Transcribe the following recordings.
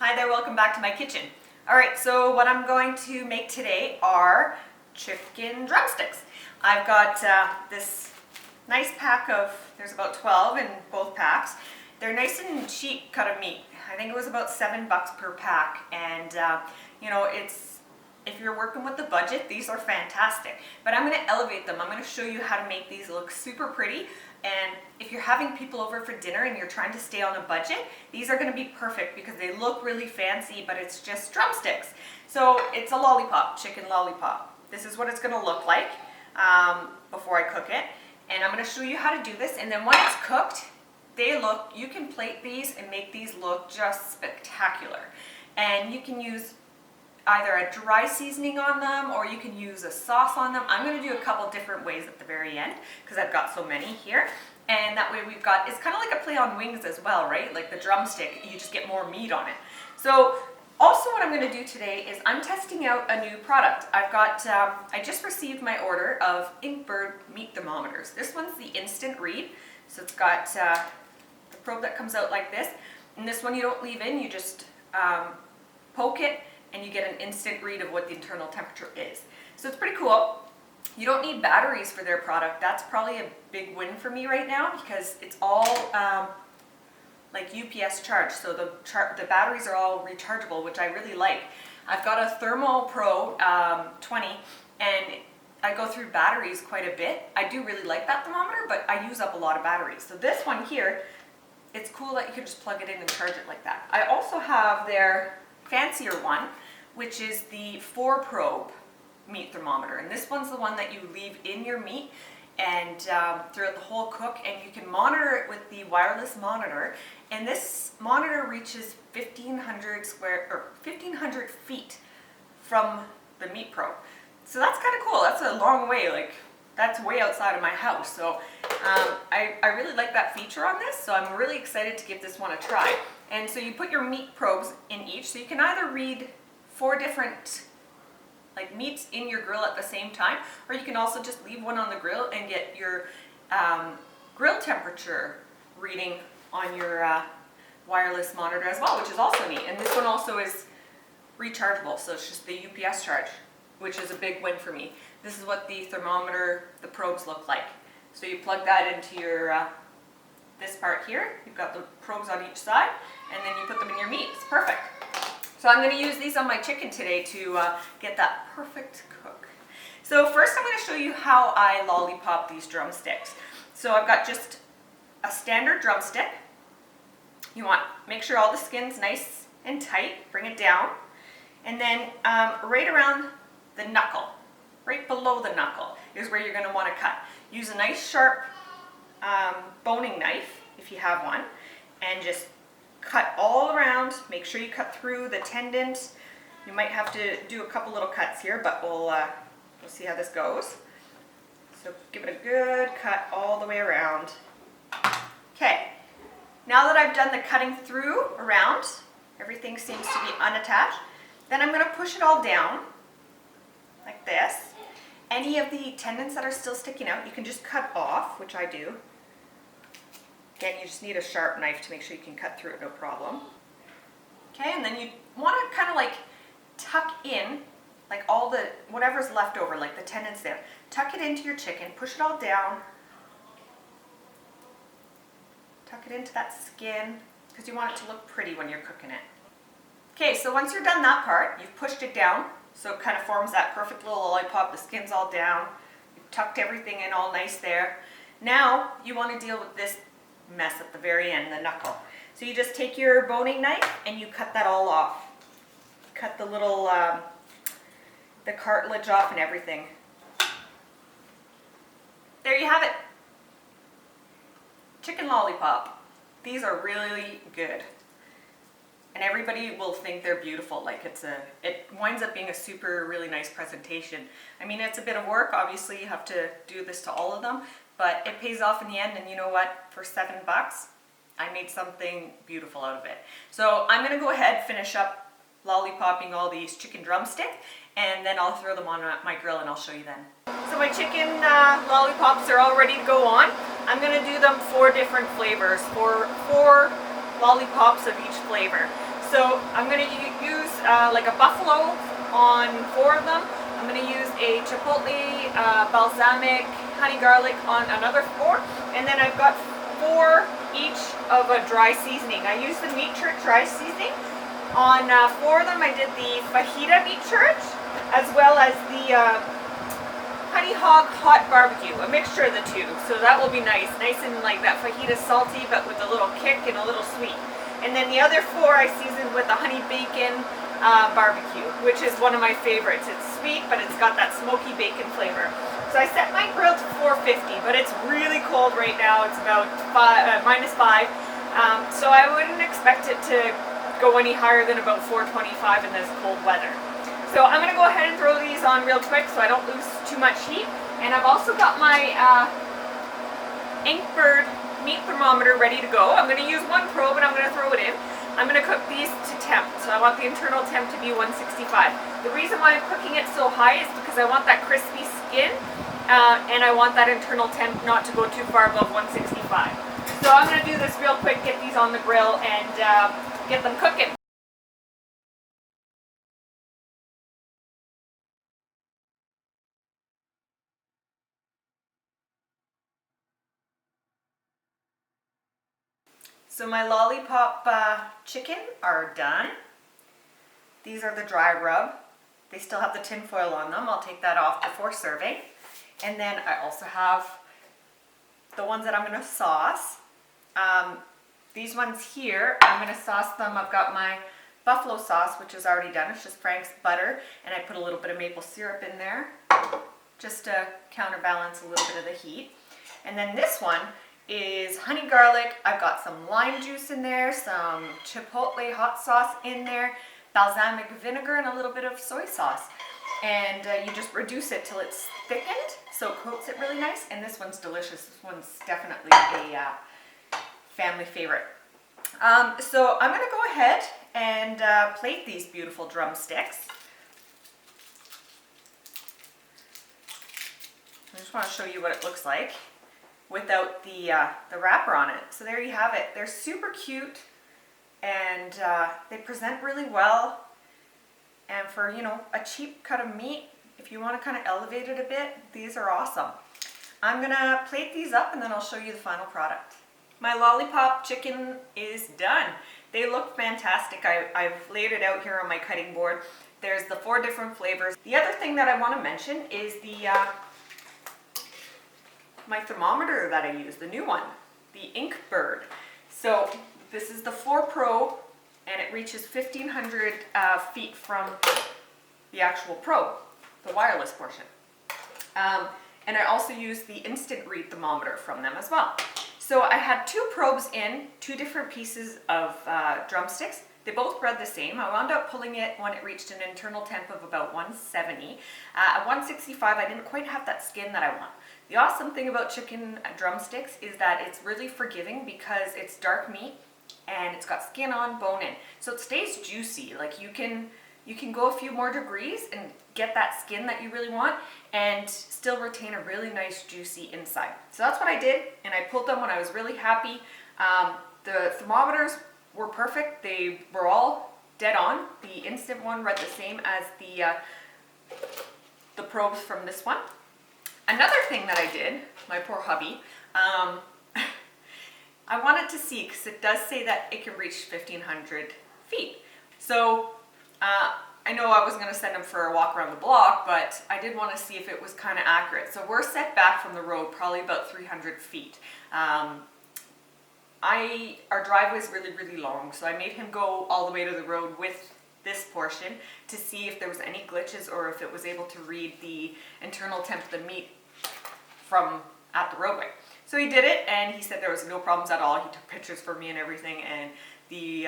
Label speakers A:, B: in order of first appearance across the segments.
A: Hi there, welcome back to my kitchen. Alright, so what I'm going to make today are chicken drumsticks. I've got this nice pack of, there's about 12 in both packs. They're nice and cheap cut of meat. I think it was about $7 per pack, and if you're working with the budget, these are fantastic. But I'm going to elevate them. I'm going to show you how to make these look super pretty. And if you're having people over for dinner and you're trying to stay on a budget, these are going to be perfect because they look really fancy, but it's just drumsticks. So it's a lollipop, chicken lollipop. This is what it's going to look like before I cook it. And I'm going to show you how to do this. And then when it's cooked, you can plate these and make these look just spectacular. And you can use either a dry seasoning on them or you can use a sauce on them. I'm going to do a couple different ways at the very end because I've got so many here. And that way it's kind of like a play on wings as well, right? Like the drumstick, you just get more meat on it. So also what I'm going to do today is I'm testing out a new product. I just received my order of Inkbird meat thermometers. This one's the instant read. So it's got the probe that comes out like this. And this one you don't leave in, you just poke it and you get an instant read of what the internal temperature is. So it's pretty cool. You don't need batteries for their product. That's probably a big win for me right now because it's all like UPS charge. So the batteries are all rechargeable, which I really like. I've got a Thermometer 20 and I go through batteries quite a bit. I do really like that thermometer, but I use up a lot of batteries. So this one here, it's cool that you can just plug it in and charge it like that. I also have their fancier one, which is the 4-probe meat thermometer. And this one's the one that you leave in your meat and throughout the whole cook, and you can monitor it with the wireless monitor. And this monitor reaches 1,500 feet from the meat probe. So that's kind of cool. That's a long way. Like that's way outside of my house. So I really like that feature on this. So I'm really excited to give this one a try. And so you put your meat probes in each, so you can either read 4 different meats in your grill at the same time, or you can also just leave one on the grill and get your grill temperature reading on your wireless monitor as well, which is also neat. And this one also is rechargeable, so it's just the UPS charge, which is a big win for me. This is what the thermometer, the probes look like. So you plug that into your this part here. You've got the probes on each side, and then you put them in your meat. It's perfect. So I'm going to use these on my chicken today to get that perfect cook. So first I'm going to show you how I lollipop these drumsticks. So I've got just a standard drumstick. You want make sure all the skin's nice and tight. Bring it down. And then right around the knuckle, right below the knuckle is where you're going to want to cut. Use a nice sharp boning knife if you have one, and just cut all around. Make sure you cut through the tendons. You might have to do a couple little cuts here, but we'll see how this goes. So give it a good cut all the way around. Okay, now that I've done the cutting through around, everything seems to be unattached. Then I'm going to push it all down like this. Any of the tendons that are still sticking out, you can just cut off, which I do. Again, you just need a sharp knife to make sure you can cut through it, no problem. Okay, and then you want to kind of tuck in, all the, whatever's left over, like the tendons there. Tuck it into your chicken, push it all down. Tuck it into that skin, because you want it to look pretty when you're cooking it. Okay, so once you're done that part, you've pushed it down, so it kind of forms that perfect little lollipop. The skin's all down. You've tucked everything in all nice there. Now, you want to deal with this mess at the very end, the knuckle. So you just take your boning knife and you cut that all off. Cut the little, the cartilage off and everything. There you have it. Chicken lollipop. These are really good. And everybody will think they're beautiful. It winds up being a super, really nice presentation. I mean, it's a bit of work. Obviously, you have to do this to all of them. But it pays off in the end, and you know what? For $7, I made something beautiful out of it. So I'm going to go ahead, finish up lollipopping all these chicken drumsticks, and then I'll throw them on my grill and I'll show you then. So my chicken lollipops are all ready to go on. I'm going to do them 4 different flavors, 4 lollipops of each flavor. So I'm going to use like a buffalo on 4 of them. I'm going to use a chipotle balsamic honey garlic on another 4, and then I've got 4 each of a dry seasoning. I used the meat church dry seasoning. On 4 of them I did the fajita meat church, as well as the honey hog hot barbecue, a mixture of the two. So that will be nice and like that fajita salty but with a little kick and a little sweet. And then the other 4 I seasoned with the honey bacon barbecue, which is one of my favorites. It's sweet, but it's got that smoky bacon flavor. So I set my grill to 450, but it's really cold right now. It's about -5. So I wouldn't expect it to go any higher than about 425 in this cold weather. So I'm going to go ahead and throw these on real quick so I don't lose too much heat. And I've also got my Inkbird meat thermometer ready to go. I'm going to use 1 probe and I'm going to throw it in. I'm going to cook these to temp, so I want the internal temp to be 165. The reason why I'm cooking it so high is because I want that crispy skin and I want that internal temp not to go too far above 165. So I'm going to do this real quick, get these on the grill and get them cooking. So my lollipop chicken are done. These are the dry rub. They still have the tin foil on them. I'll take that off before serving. And then I also have the ones that I'm going to sauce. These ones here, I'm going to sauce them. I've got my buffalo sauce, which is already done. It's just Frank's butter, and I put a little bit of maple syrup in there just to counterbalance a little bit of the heat. And then this one is honey garlic. I've got some lime juice in there, some chipotle hot sauce in there, balsamic vinegar, and a little bit of soy sauce. And you just reduce it till it's thickened, so it coats it really nice. And this one's delicious. This one's definitely a family favorite. So I'm going to go ahead and plate these beautiful drumsticks. I just want to show you what it looks like without the wrapper on it. So there you have it. They're super cute and they present really well. And for, you know, a cheap cut of meat, if you want to kind of elevate it a bit, these are awesome. I'm gonna plate these up and then I'll show you the final product. My lollipop chicken is done. They look fantastic. I've laid it out here on my cutting board. There's the 4 different flavors. The other thing that I want to mention is the my thermometer that I use, the new one, the Inkbird. So this is the 4 probe and it reaches 1,500 feet from the actual probe, the wireless portion. And I also use the instant read thermometer from them as well. So I had 2 probes in, 2 different pieces of drumsticks. They both read the same. I wound up pulling it when it reached an internal temp of about 170. At 165, I didn't quite have that skin that I want. The awesome thing about chicken drumsticks is that it's really forgiving because it's dark meat and it's got skin on, bone in. So it stays juicy. Like you can go a few more degrees and get that skin that you really want and still retain a really nice juicy inside. So that's what I did, and I pulled them when I was really happy. The thermometers were perfect. They were all dead on. The instant one read the same as the probes from this one. Another thing that I did, my poor hubby, I wanted to see, because it does say that it can reach 1,500 feet. So I know I was going to send him for a walk around the block, but I did want to see if it was kind of accurate. So we're set back from the road probably about 300 feet. Our driveway is really, really long, so I made him go all the way to the road with this portion to see if there was any glitches or if it was able to read the internal temp of the meat from at the roadway. So he did it, and he said there was no problems at all. He took pictures for me and everything, and the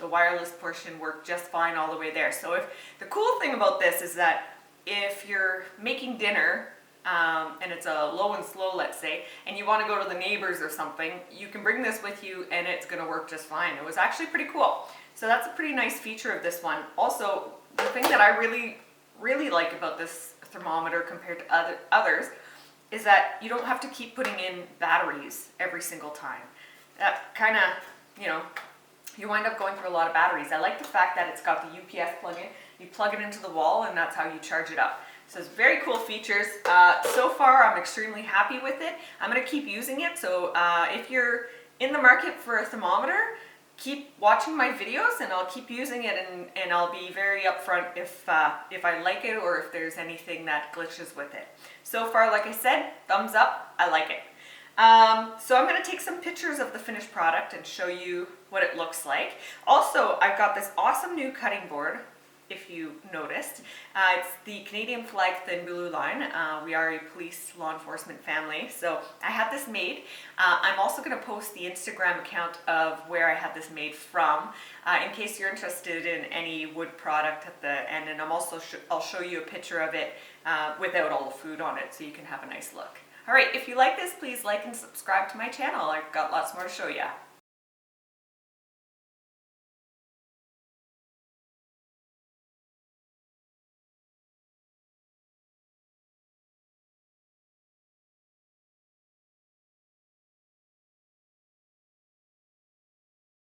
A: wireless portion worked just fine all the way there. So the cool thing about this is that if you're making dinner and it's a low and slow, let's say, and you want to go to the neighbors or something, you can bring this with you and it's going to work just fine. It was actually pretty cool. So that's a pretty nice feature of this one. Also, the thing that I really, really like about this thermometer compared to others is that you don't have to keep putting in batteries every single time. That kind of, you know, you wind up going through a lot of batteries. I like the fact that it's got the UPS plug-in. You plug it into the wall and that's how you charge it up. So it's very cool features. So far I'm extremely happy with it. I'm going to keep using it, so if you're in the market for a thermometer, keep watching my videos and I'll keep using it, and I'll be very upfront if I like it or if there's anything that glitches with it. So far, like I said, thumbs up, I like it. So I'm going to take some pictures of the finished product and show you what it looks like. Also, I've got this awesome new cutting board, if you noticed. It's the Canadian Flag Thin Blue line. We are a police law enforcement family, so I had this made. I'm also going to post the Instagram account of where I had this made from, in case you're interested in any wood product at the end, and I'll show you a picture of it without all the food on it, so you can have a nice look. Alright, if you like this, please like and subscribe to my channel. I've got lots more to show you.